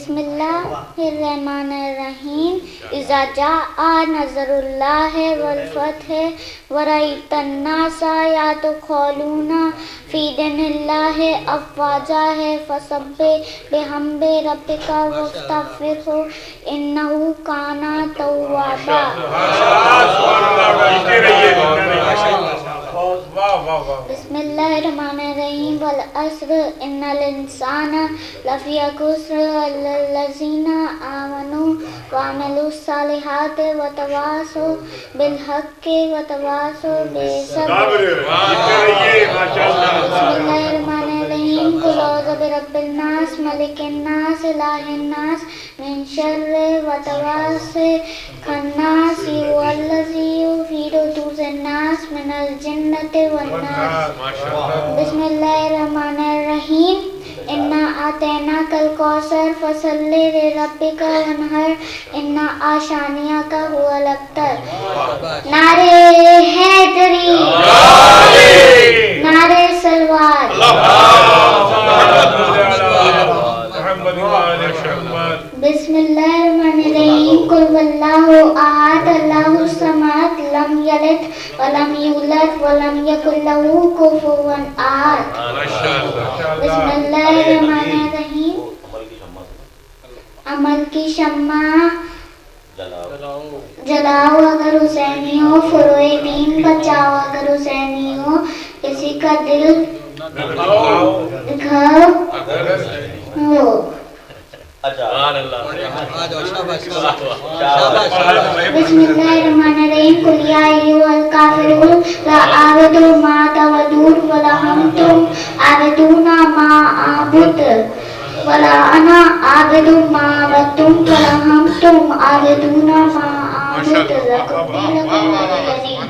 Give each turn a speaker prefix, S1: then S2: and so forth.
S1: بسم اللہ الرحمن الرحیم اذا جاء نصر اللہ والفتح ورأیت الناس یدخلون فی دین اللہ افواجا ہے فسبح بحمد ربک واستغفرہ انہ کان توابا. بسم اللہ الرحمن الرحیم والعصر ان الانسان لفی خسر الا الذین آمنوا وعملوا الصالحات وتواصوا بالحق وتواصوا بالصبر. بسم اللہ الرحمن الرحیم قل اعوذ برب الناس ملک الناس الہ الناس من شر وسواس الخناس والذی یفیض صدور الناس من الجنۃ والناس. بسم اللہ الرحمن الرحیم انا اعطیناک الکوثر فصل لربک وانحر ان شانئک هو الابتر. نعرہ حیدری، نعرہ سلوات. بسم اللہ الرحمن الرحیم قل واللہ احد اللہ الصمد لم یلد ولم یولد ولم یکن لہ کفوا احد. بسم اللہ الرحمن الرحیم عمل کی شمع جلاؤ اگر حسینی ہو، فروع دین بچاؤ اگر حسینی ہو، کسی کا دل گھر ہو. بسم اللہ الرحمن الرحیم قل یا ایھا الکافرون لا اعبد ما تعبدون ولا انتم عابدون ما اعبد ولا انا عابد ما عبدتم ولا انتم عابدون ما اعبد لکم دینکم ولی دین.